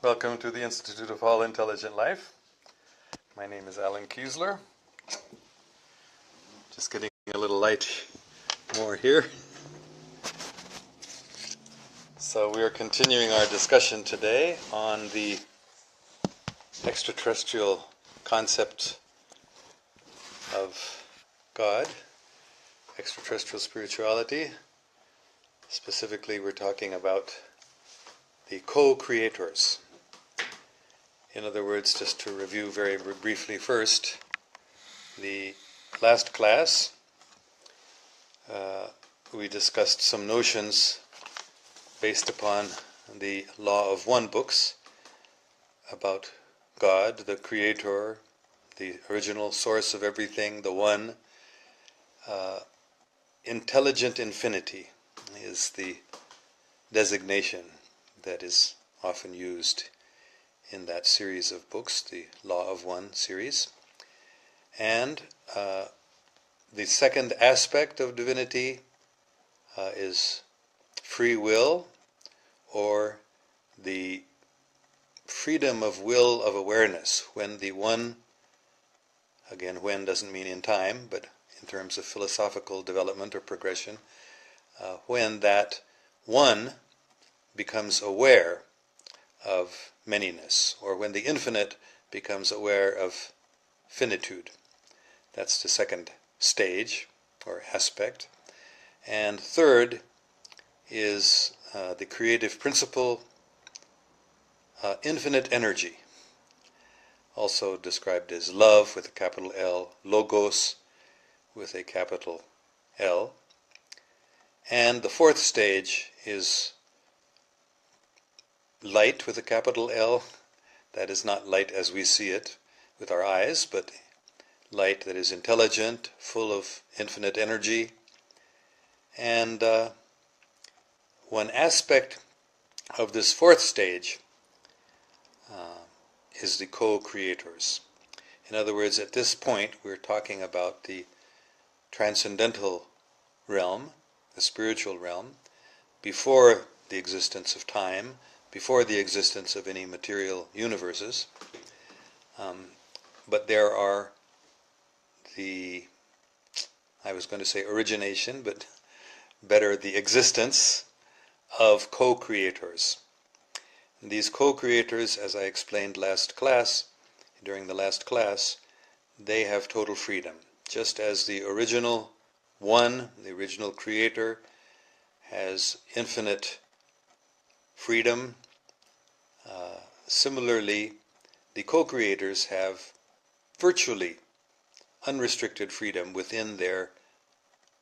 Welcome to the Institute of All Intelligent Life. My name is Alan Keislar. Just getting a little light more here. So we are continuing our discussion today on the extraterrestrial concept of God, extraterrestrial spirituality. Specifically, we're talking about the co-creators. In other words, just to review very briefly first, the last class we discussed some notions based upon the Law of One books about God, the Creator, the original source of everything, the One. Intelligent infinity is the designation that is often used in that series of books, the Law of One series. And the second aspect of divinity is free will, or the freedom of will of awareness, when the One, again, when doesn't mean in time, but in terms of philosophical development or progression, when that One becomes aware of manyness, or when the infinite becomes aware of finitude. That's the second stage, or aspect. And third is the creative principle, infinite energy, also described as love with a capital L, logos with a capital L. And the fourth stage is light with a capital L. That is not light as we see it with our eyes, but light that is intelligent, full of infinite energy. And one aspect of this fourth stage is the co-creators. In other words, at this point we're talking about the transcendental realm, the spiritual realm, before the existence of time, before the existence of any material universes. But there are I was going to say origination, but better the existence of co-creators. And these co-creators, as I explained during the last class, they have total freedom. Just as the original One, the original Creator, has infinite freedom, similarly, the co-creators have virtually unrestricted freedom within their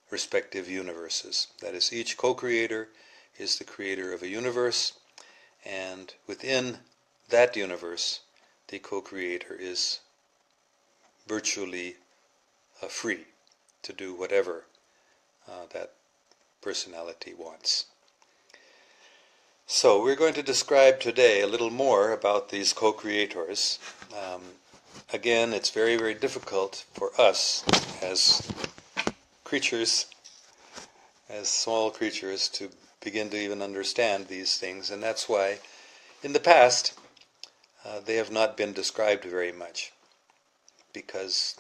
respective universes. That is, each co-creator is the creator of a universe, and within that universe, the co-creator is virtually free to do whatever that personality wants. So we're going to describe today a little more about these co-creators. Again, it's very, very difficult for us as creatures, as small creatures, to begin to even understand these things, and that's why in the past they have not been described very much, because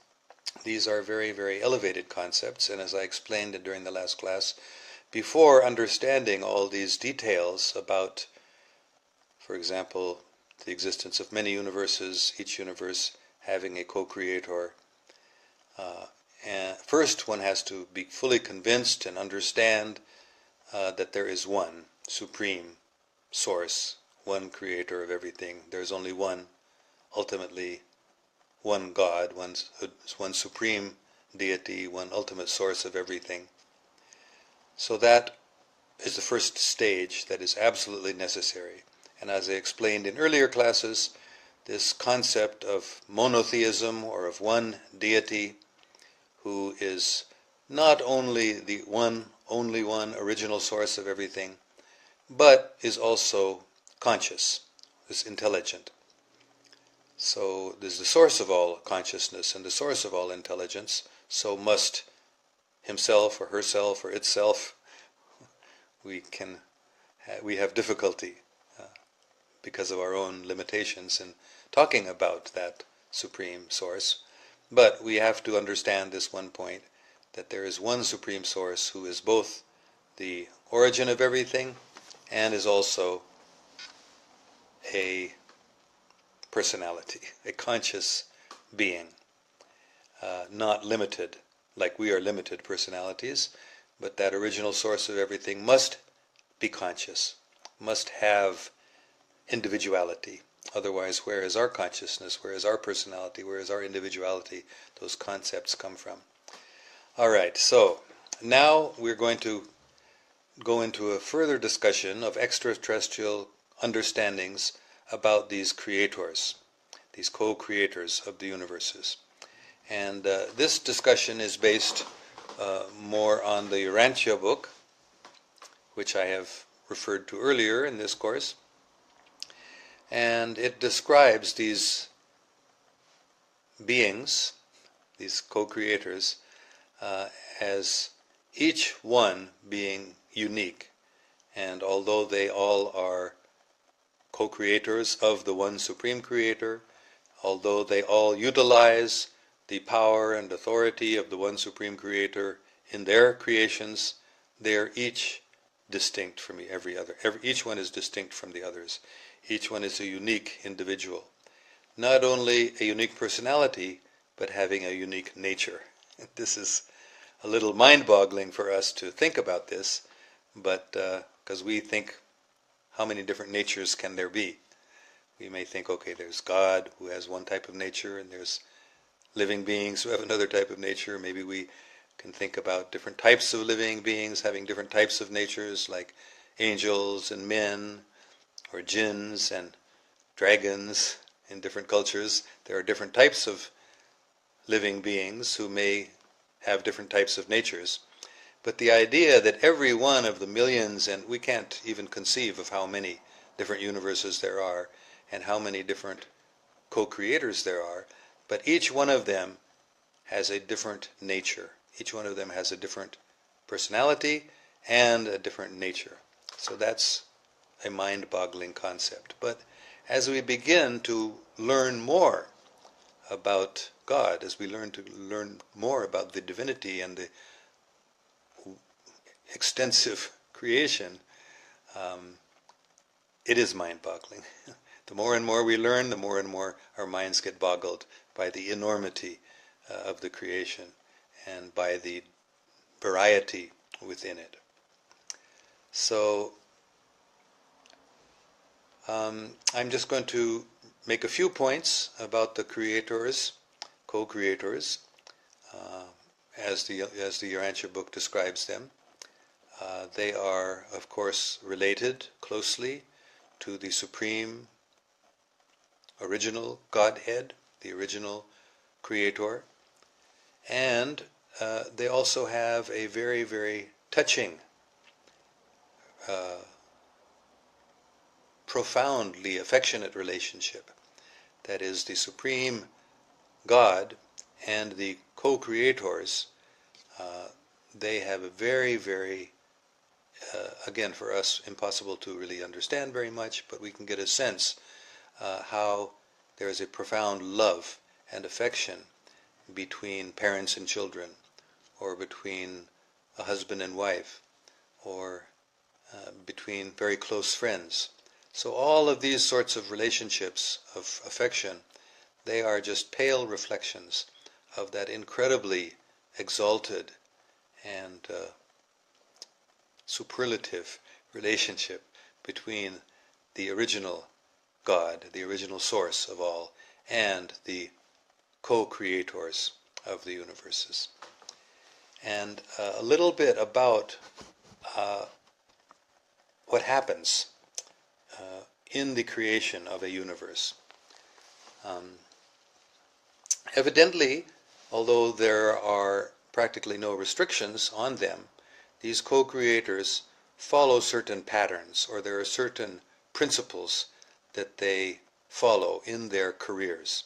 these are very, very elevated concepts, and as I explained during the last class, before understanding all these details about, for example, the existence of many universes, each universe having a co-creator, and first one has to be fully convinced and understand that there is one supreme source, one creator of everything. There's only one, ultimately one God, one supreme deity, one ultimate source of everything. So that is the first stage that is absolutely necessary. And as I explained in earlier classes, this concept of monotheism, or of one deity who is not only the only one original source of everything, but is also conscious, is intelligent. So there's the source of all consciousness and the source of all intelligence, so must himself or herself or itself, we have difficulty because of our own limitations in talking about that Supreme Source. But we have to understand this one point, that there is one Supreme Source who is both the origin of everything and is also a personality, a conscious being, not limited like we are limited personalities, but that original source of everything must be conscious, must have individuality. Otherwise, where is our consciousness? Where is our personality? Where is our individuality? Those concepts come from. All right, so now we're going to go into a further discussion of extraterrestrial understandings about these creators, these co-creators of the universes. And this discussion is based more on the Urantia Book, which I have referred to earlier in this course. And it describes these beings, these co-creators, as each one being unique. And although they all are co-creators of the one Supreme Creator, although they all utilize the power and authority of the one Supreme Creator in their creations, they are each distinct from every other. Each one is distinct from the others. Each one is a unique individual. Not only a unique personality, but having a unique nature. This is a little mind-boggling for us to think about this, but because we think, how many different natures can there be? We may think, okay, there's God who has one type of nature, and there's living beings who have another type of nature. Maybe we can think about different types of living beings having different types of natures, like angels and men, or jinns and dragons in different cultures. There are different types of living beings who may have different types of natures. But the idea that every one of the millions, and we can't even conceive of how many different universes there are, and how many different co-creators there are, but each one of them has a different nature. Each one of them has a different personality and a different nature. So that's a mind-boggling concept. But as we begin to learn more about God, as we learn more about the divinity and the extensive creation, it is mind-boggling. The more and more we learn, the more and more our minds get boggled by the enormity of the creation and by the variety within it. So I'm just going to make a few points about the creators, co-creators, as the Urantia Book describes them. They are, of course, related closely to the Supreme original Godhead, the original Creator, and they also have a very, very touching, profoundly affectionate relationship. That is, the Supreme God and the co-creators, they have a very, very, again for us, impossible to really understand very much, but we can get a sense how there is a profound love and affection between parents and children, or between a husband and wife, or between very close friends. So all of these sorts of relationships of affection, they are just pale reflections of that incredibly exalted and superlative relationship between the original God, the original source of all, and the co-creators of the universes. And a little bit about what happens in the creation of a universe. Evidently, although there are practically no restrictions on them, these co-creators follow certain patterns, or there are certain principles that they follow in their careers.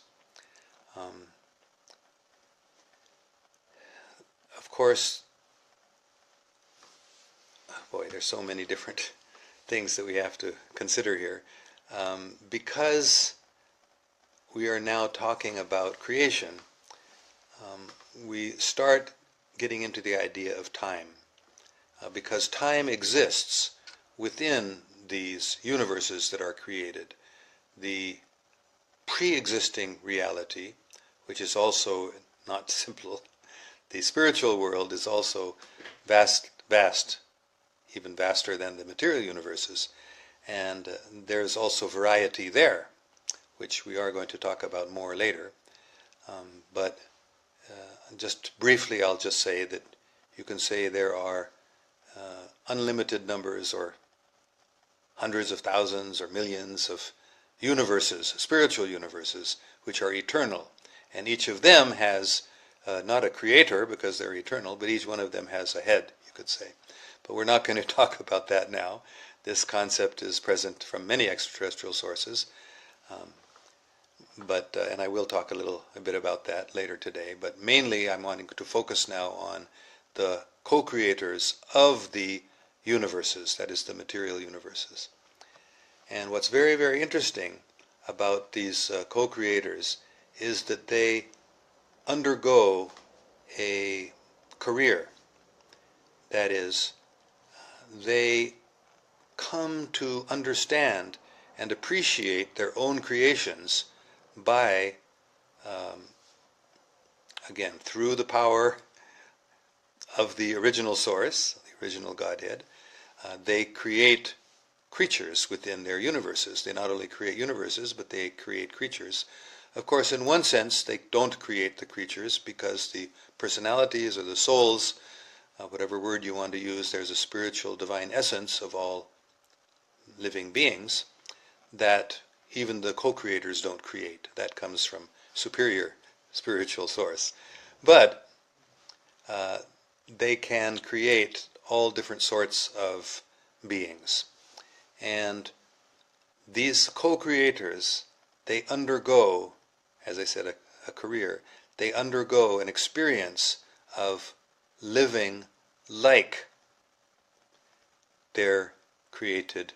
Of course, boy, there's so many different things that we have to consider here. Because we are now talking about creation, we start getting into the idea of time. Because time exists within these universes that are created. The pre-existing reality, which is also not simple, the spiritual world is also vast, even vaster than the material universes. And there's also variety there, which we are going to talk about more later. But just briefly, I'll just say that you can say there are unlimited numbers or hundreds of thousands or millions of universes, spiritual universes, which are eternal. And each of them has not a creator because they're eternal, but each one of them has a head, you could say. But we're not going to talk about that now. This concept is present from many extraterrestrial sources. And I will talk a bit about that later today. But mainly I'm wanting to focus now on the co-creators of the universes, that is the material universes. And what's very, very interesting about these co-creators is that they undergo a career. That is, they come to understand and appreciate their own creations by, again, through the power of the original source, the original Godhead. They create creatures within their universes. They not only create universes, but they create creatures. Of course, in one sense, they don't create the creatures because the personalities or the souls, whatever word you want to use, there's a spiritual divine essence of all living beings that even the co-creators don't create. That comes from superior spiritual source. But they can create all different sorts of beings. And these co-creators, they undergo, as I said, a career. They undergo an experience of living like their created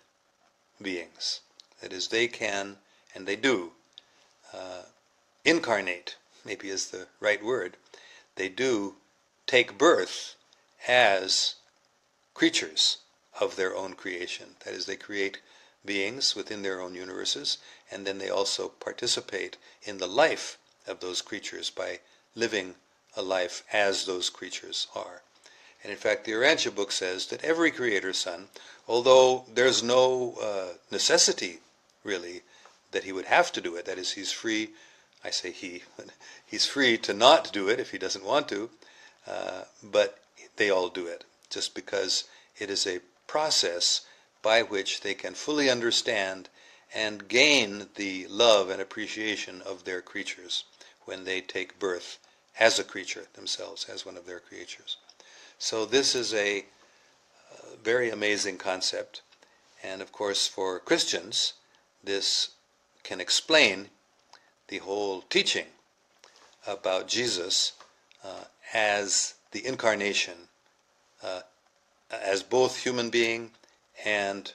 beings. That is, they can, and they do, incarnate, maybe is the right word. They do take birth as creatures of their own creation. That is, they create beings within their own universes, and then they also participate in the life of those creatures by living a life as those creatures are. And in fact, the Urantia Book says that every creator's son, although there's no necessity, really, that he would have to do it, that is, he's free, I say he, but he's free to not do it if he doesn't want to, but they all do it, just because it is a process by which they can fully understand and gain the love and appreciation of their creatures when they take birth as a creature themselves, as one of their creatures. So this is a very amazing concept, and of course for Christians this can explain the whole teaching about Jesus as the incarnation, as both human being and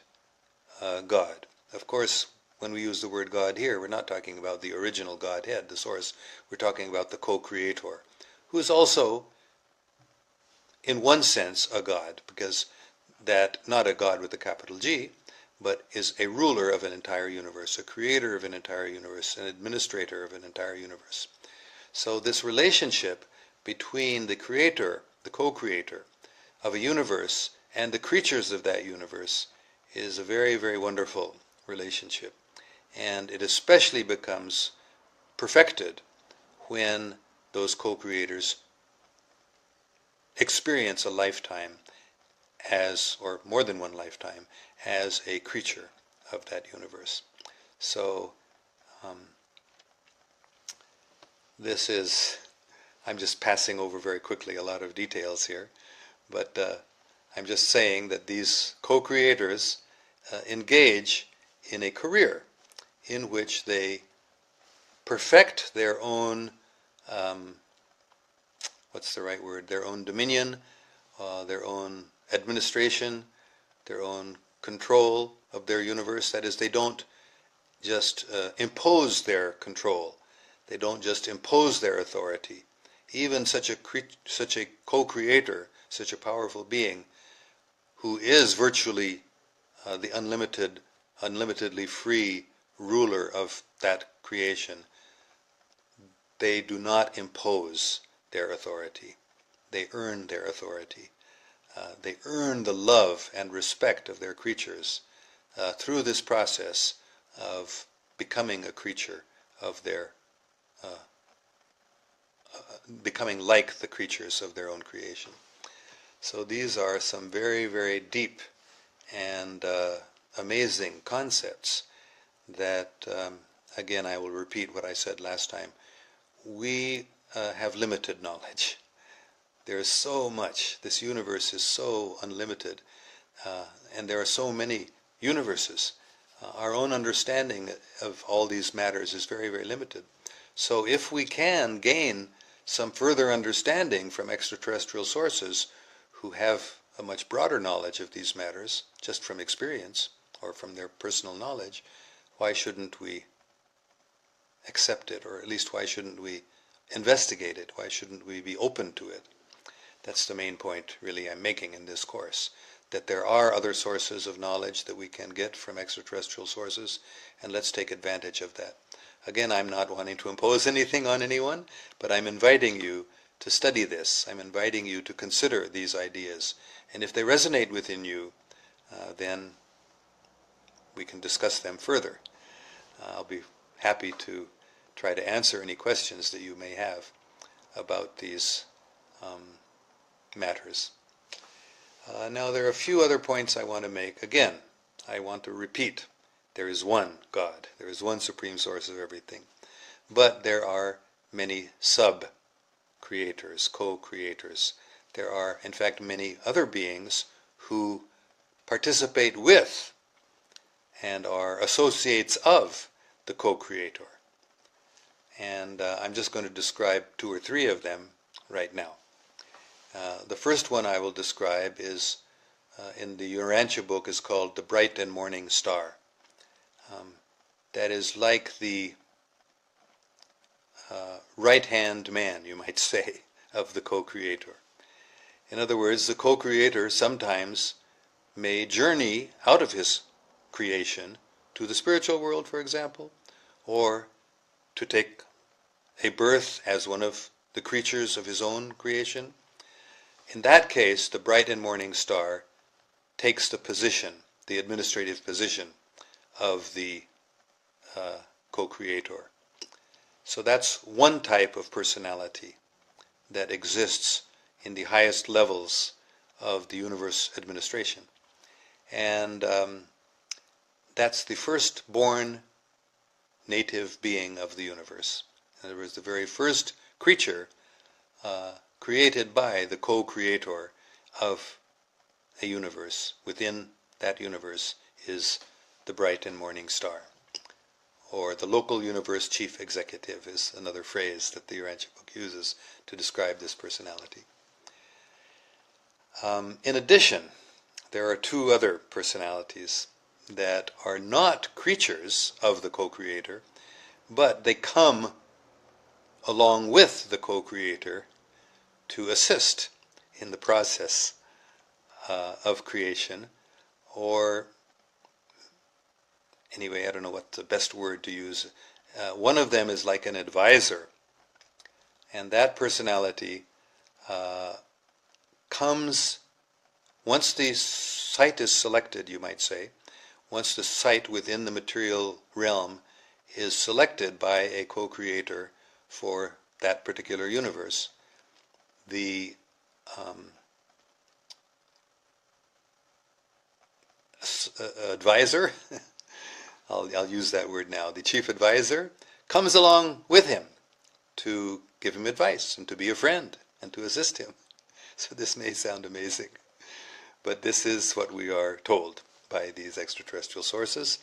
God. Of course, when we use the word God here, we're not talking about the original Godhead, the source. We're talking about the co-creator, who is also, in one sense, a God, because that, not a God with a capital G, but is a ruler of an entire universe, a creator of an entire universe, an administrator of an entire universe. So this relationship between the creator, the co-creator of a universe, and the creatures of that universe is a very, very wonderful relationship. And it especially becomes perfected when those co-creators experience a lifetime as, or more than one lifetime, as a creature of that universe. So this is, I'm just passing over very quickly a lot of details here, but I'm just saying that these co-creators engage in a career in which they perfect their own, what's the right word, their own dominion, their own administration, their own control of their universe. That is, they don't just impose their control. They don't just impose their authority. Even such a co-creator, such a powerful being, who is virtually the unlimitedly free ruler of that creation, they do not impose their authority. They earn their authority. They earn the love and respect of their creatures through this process of becoming a creature of their, becoming like the creatures of their own creation. So these are some very, very deep and amazing concepts that, again, I will repeat what I said last time. We have limited knowledge. There is so much. This universe is so unlimited, and there are so many universes. Our own understanding of all these matters is very, very limited. So if we can gain some further understanding from extraterrestrial sources who have a much broader knowledge of these matters, just from experience or from their personal knowledge, why shouldn't we accept it, or at least why shouldn't we investigate it? Why shouldn't we be open to it? That's the main point, really, I'm making in this course, that there are other sources of knowledge that we can get from extraterrestrial sources, and let's take advantage of that. Again, I'm not wanting to impose anything on anyone, but I'm inviting you to study this. I'm inviting you to consider these ideas, and if they resonate within you, then we can discuss them further. I'll be happy to try to answer any questions that you may have about these matters. Now there are a few other points I want to make. Again, I want to repeat, there is one God, there is one supreme source of everything, but there are many sub-creators, co-creators. There are, in fact, many other beings who participate with and are associates of the co-creator. And I'm just going to describe two or three of them right now. The first one I will describe is, in the Urantia Book, is called the bright and morning star. That is like the right-hand man, you might say, of the co-creator. In other words, the co-creator sometimes may journey out of his creation to the spiritual world, for example, or to take a birth as one of the creatures of his own creation. In that case, the bright and morning star takes the position, the administrative position of the co-creator. So that's one type of personality that exists in the highest levels of the universe administration. And that's the firstborn native being of the universe. In other words, the very first creature created by the co-creator of a universe. Within that universe is the bright and morning star. Or the local universe chief executive is another phrase that the Urantia Book uses to describe this personality. In addition, there are two other personalities that are not creatures of the co-creator, but they come along with the co-creator to assist in the process of creation, or anyway, I don't know what the best word to use. One of them is like an advisor, and that personality comes, once the site is selected, you might say, once the site within the material realm is selected by a co-creator for that particular universe, the advisor, I'll use that word now, the chief advisor comes along with him to give him advice and to be a friend and to assist him. So this may sound amazing, but this is what we are told by these extraterrestrial sources,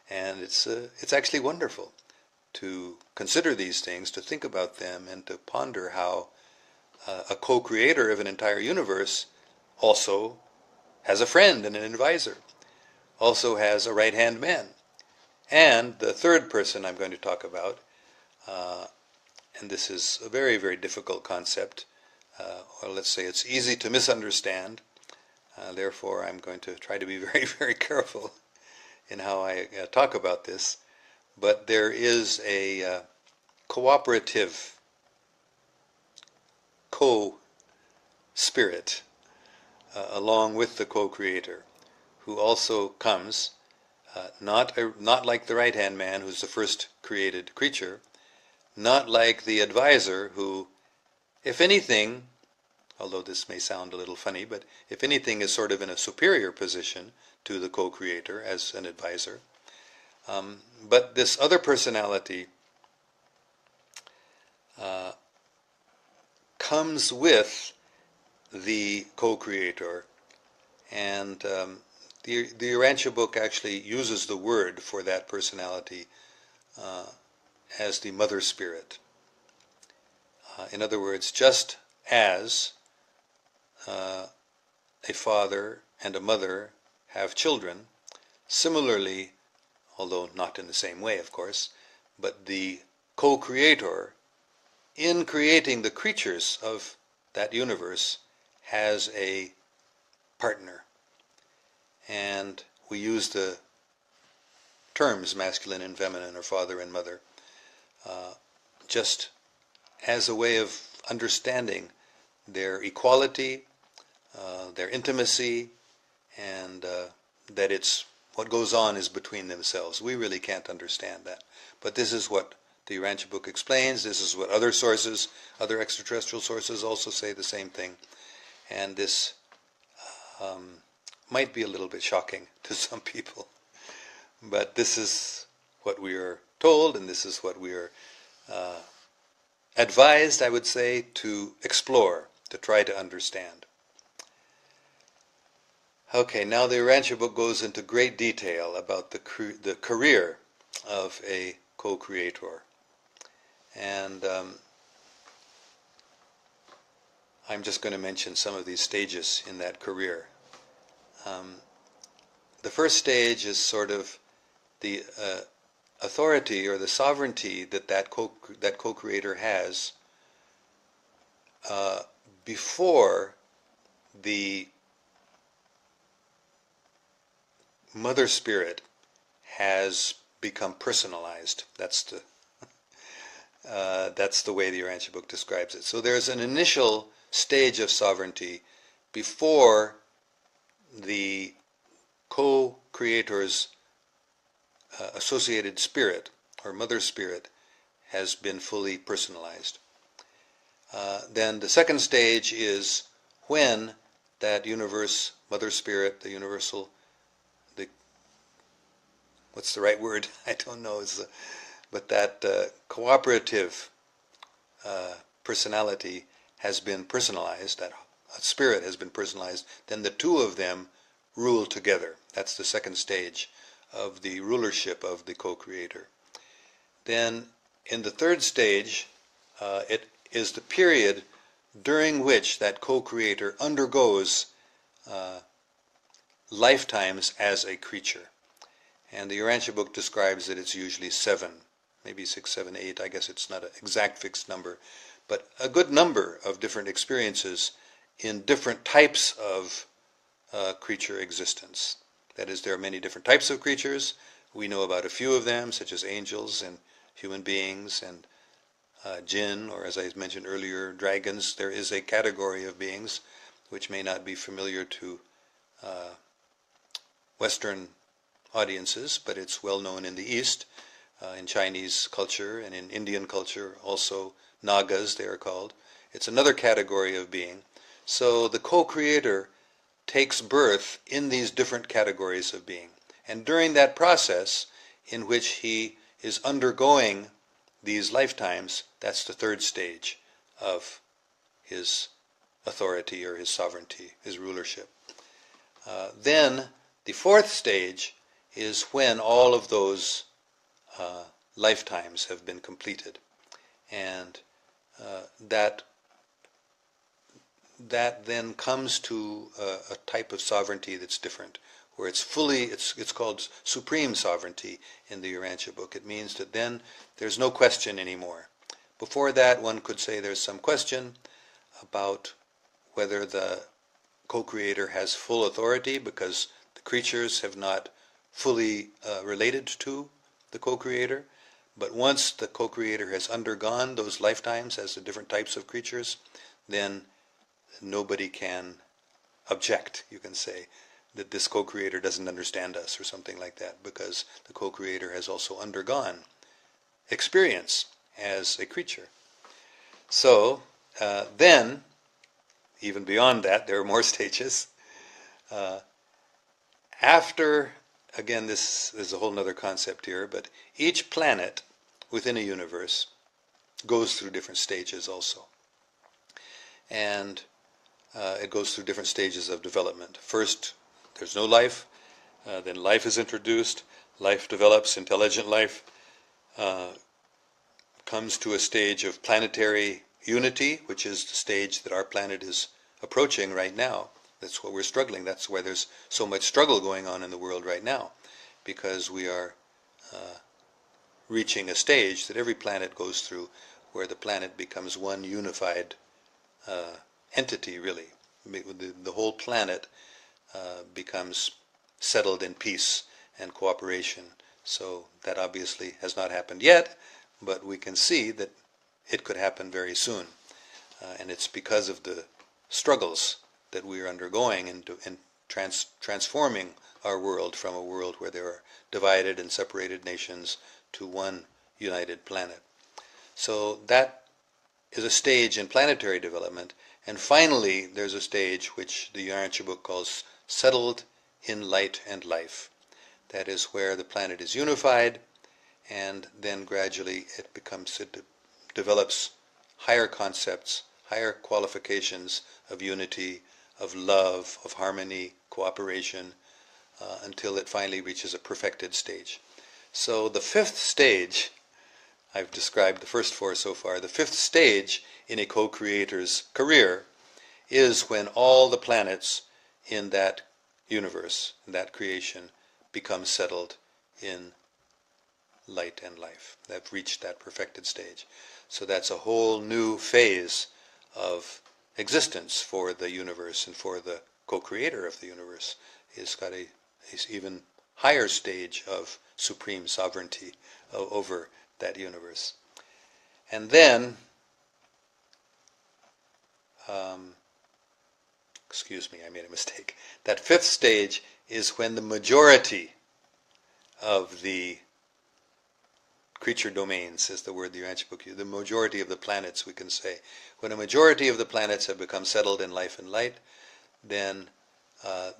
and it's actually wonderful to consider these things, to think about them, and to ponder how a co-creator of an entire universe also has a friend and an advisor, also has a right-hand man, And the third person I'm going to talk about, and this is a very, very difficult concept, or let's say it's easy to misunderstand, therefore I'm going to try to be very, very careful in how I talk about this, but there is a cooperative co-spirit along with the co-creator, who also comes, not like the right-hand man, who's the first created creature, not like the advisor who, if anything, although this may sound a little funny, but if anything is sort of in a superior position to the co-creator as an advisor. But this other personality comes with the co-creator, and the Urantia Book actually uses the word for that personality as the mother spirit. In other words, just as a father and a mother have children, similarly, although not in the same way, of course, but the co-creator, in creating the creatures of that universe, has a partner. And we use the terms masculine and feminine, or father and mother, just as a way of understanding their equality, their intimacy, and that it's what goes on is between themselves. We really can't understand that. But this is what the Urantia Book explains. This is what other sources, other extraterrestrial sources also say the same thing. And this might be a little bit shocking to some people. But this is what we are told, and this is what we are advised, I would say, to explore, to try to understand. Okay, now the Urantia Book goes into great detail about the career of a co-creator. And I'm just going to mention some of these stages in that career. The first stage is sort of the authority or the sovereignty that co-creator has before the mother spirit has become personalized. That's the way the Urantia Book describes it. So there's an initial stage of sovereignty before the co-creator's associated spirit, or mother spirit, has been fully personalized. Then the second stage is when that universe, mother spirit, the universal, what's the right word? I don't know. But that cooperative personality has been personalized, that spirit has been personalized, then the two of them rule together. That's the second stage of the rulership of the co-creator. Then in the third stage, it is the period during which that co-creator undergoes lifetimes as a creature. And the Urantia Book describes that it's usually 7, maybe 6, 7, 8. I guess it's not an exact fixed number, but a good number of different experiences in different types of creature existence. That is, there are many different types of creatures. We know about a few of them, such as angels and human beings and jinn, or as I mentioned earlier, dragons. There is a category of beings which may not be familiar to Western audiences, but it's well known in the East, in Chinese culture and in Indian culture also. Nagas, they are called. It's another category of being. So the co-creator takes birth in these different categories of being. And during that process in which he is undergoing these lifetimes, that's the third stage of his authority or his sovereignty, his rulership. Then the fourth stage is when all of those lifetimes have been completed. And that then comes to a type of sovereignty that's different, where it's fully, it's called supreme sovereignty in the Urantia Book. It means that then there's no question anymore. Before that, one could say there's some question about whether the co-creator has full authority because the creatures have not fully related to the co-creator. But once the co-creator has undergone those lifetimes as the different types of creatures, then nobody can object, you can say, that this co-creator doesn't understand us or something like that, because the co-creator has also undergone experience as a creature. So then, even beyond that, there are more stages. After, again, this is a whole other concept here, but each planet within a universe goes through different stages also. And it goes through different stages of development. First, there's no life. Then life is introduced. Life develops, intelligent life comes to a stage of planetary unity, which is the stage that our planet is approaching right now. That's what we're struggling. That's why there's so much struggle going on in the world right now, because we are reaching a stage that every planet goes through, where the planet becomes one unified entity, really. The whole planet becomes settled in peace and cooperation. So that obviously has not happened yet, but we can see that it could happen very soon. And it's because of the struggles that we are undergoing in transforming our world from a world where there are divided and separated nations to one united planet. So that is a stage in planetary development. And finally, there's a stage which the Urantia Book calls settled in light and life. That is where the planet is unified, and then gradually it develops higher concepts, higher qualifications of unity, of love, of harmony, cooperation, until it finally reaches a perfected stage. So the fifth stage, I've described the first four so far, the fifth stage in a co-creator's career is when all the planets in that universe, in that creation, become settled in light and life. They've reached that perfected stage. So that's a whole new phase of existence for the universe and for the co-creator of the universe. He's got a even higher stage of supreme sovereignty over that universe. And then, excuse me, I made a mistake. That fifth stage is when the majority of the creature domains, is the word the Urantia Book uses, the majority of the planets, we can say. When a majority of the planets have become settled in life and light, then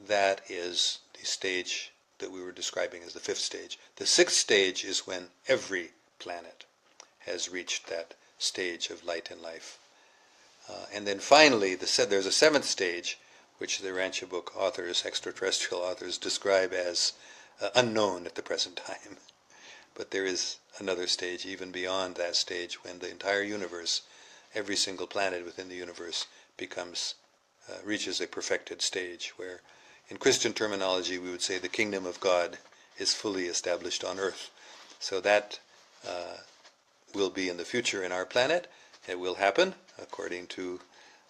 that is the stage that we were describing as the fifth stage. The sixth stage is when every planet has reached that stage of light and life. And then finally, there's a seventh stage, which the Urantia Book authors, extraterrestrial authors, describe as unknown at the present time. But there is another stage, even beyond that stage, when the entire universe, every single planet within the universe, reaches a perfected stage, where, in Christian terminology, we would say the kingdom of God is fully established on earth. So that will be in the future in our planet. It will happen, according to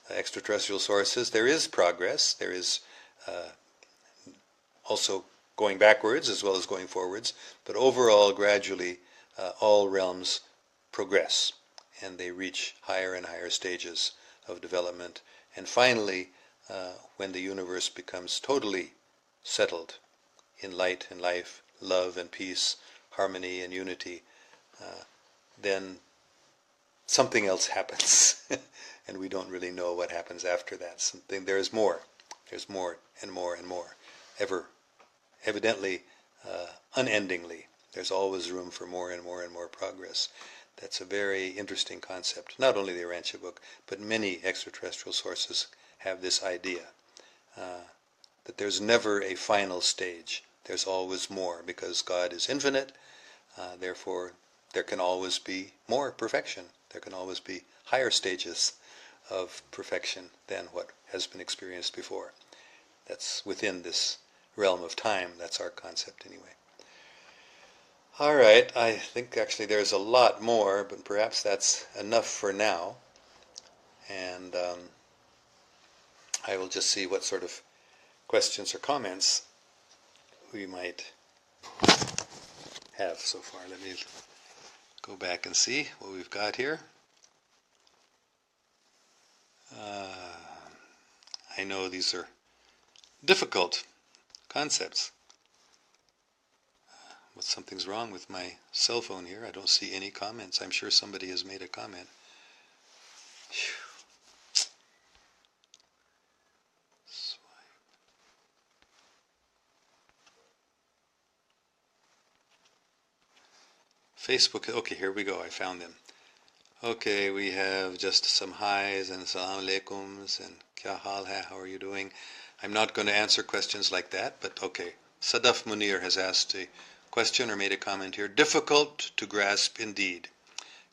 extraterrestrial sources. There is progress. There is also going backwards as well as going forwards. But overall, gradually, all realms progress, and they reach higher and higher stages of development. And finally, when the universe becomes totally settled in light and life, love and peace, harmony and unity, then something else happens. And we don't really know what happens after that. There's more. There's more and more and more. Evidently, unendingly. There's always room for more and more and more progress. That's a very interesting concept. Not only the Urantia Book, but many extraterrestrial sources have this idea that there's never a final stage. There's always more, because God is infinite. Therefore, there can always be more perfection. There can always be higher stages of perfection than what has been experienced before. That's within this realm of time. That's our concept anyway. All right, I think actually there's a lot more, but perhaps that's enough for now. And I will just see what sort of questions or comments we might have so far. Let me go back and see what we've got here. I know these are difficult concepts. But something's wrong with my cell phone here. I don't see any comments. I'm sure somebody has made a comment. Facebook, okay, here we go. I found them. Okay, we have just some highs and salam alaikums and kya hal hai, how are you doing? I'm not going to answer questions like that, but okay. Sadaf Munir has asked a question or made a comment here. Difficult to grasp indeed.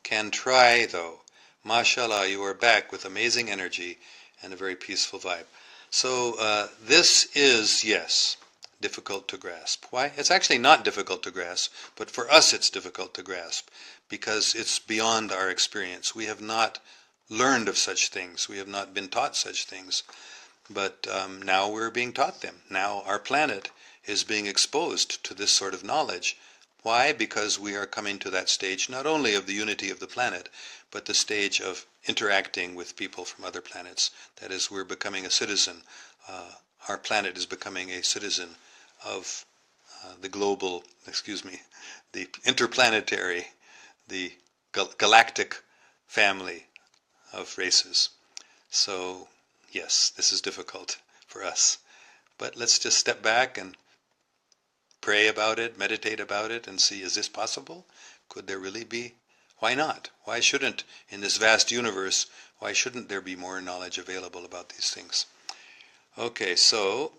Can try though. Mashallah, you are back with amazing energy and a very peaceful vibe. So this is, yes, difficult to grasp. Why? It's actually not difficult to grasp, but for us it's difficult to grasp because it's beyond our experience. We have not learned of such things. We have not been taught such things. But now we're being taught them. Now our planet is being exposed to this sort of knowledge. Why? Because we are coming to that stage not only of the unity of the planet, but the stage of interacting with people from other planets. That is, we're becoming a citizen. Our planet is becoming a citizen of the global, the interplanetary, the galactic family of races. So, yes, this is difficult for us. But let's just step back and pray about it, meditate about it, and see, is this possible? Could there really be? Why not? Why shouldn't, in this vast universe, why shouldn't there be more knowledge available about these things? Okay, so,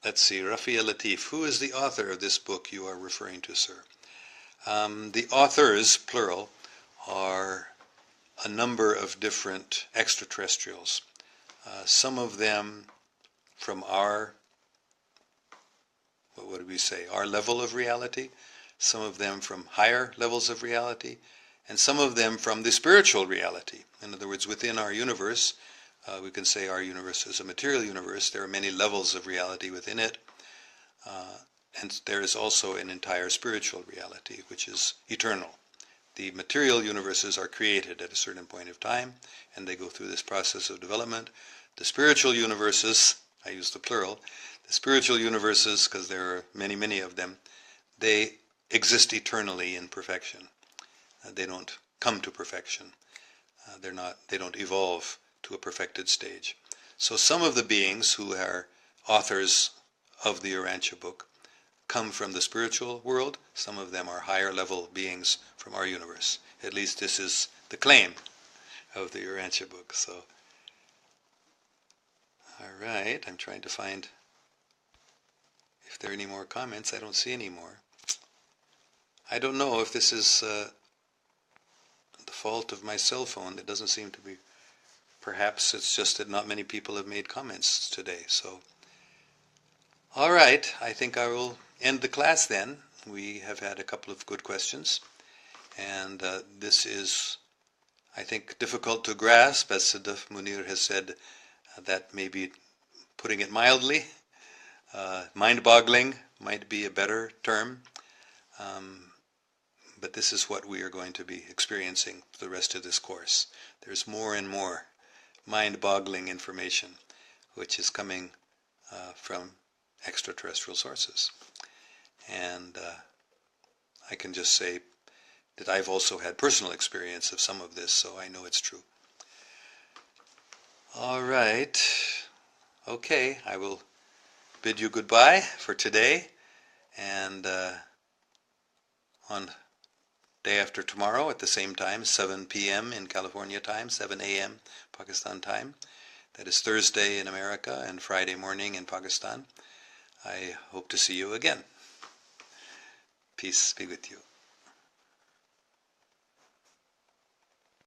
let's see, Rafia Latif, who is the author of this book you are referring to, sir? The authors, plural, are a number of different extraterrestrials. Some of them from our, what would we say, our level of reality, some of them from higher levels of reality, and some of them from the spiritual reality. In other words, within our universe, we can say our universe is a material universe. There are many levels of reality within it, and there is also an entire spiritual reality, which is eternal. The material universes are created at a certain point of time, and they go through this process of development. The spiritual universes, I use the plural, the spiritual universes, because there are many, many of them, they exist eternally in perfection. They don't come to perfection. They don't evolve to a perfected stage. So some of the beings who are authors of the Urantia Book come from the spiritual world. Some of them are higher level beings from our universe. At least this is the claim of the Urantia Book. So, all right, I'm trying to find if there are any more comments. I don't see any more. I don't know if this is the fault of my cell phone. It doesn't seem to be. Perhaps it's just that not many people have made comments today. So, all right, I think I will end the class then. We have had a couple of good questions, and this is, I think, difficult to grasp, as Sadaf Munir has said. That may be putting it mildly. Mind-boggling might be a better term, but this is what we are going to be experiencing for the rest of this course. There's more and more mind-boggling information which is coming from extraterrestrial sources. And I can just say that I've also had personal experience of some of this, so I know it's true. All right. Okay, I will bid you goodbye for today, and on day after tomorrow at the same time, 7 p.m. in California time, 7 a.m. Pakistan time. That is Thursday in America and Friday morning in Pakistan. I hope to see you again. Peace be with you.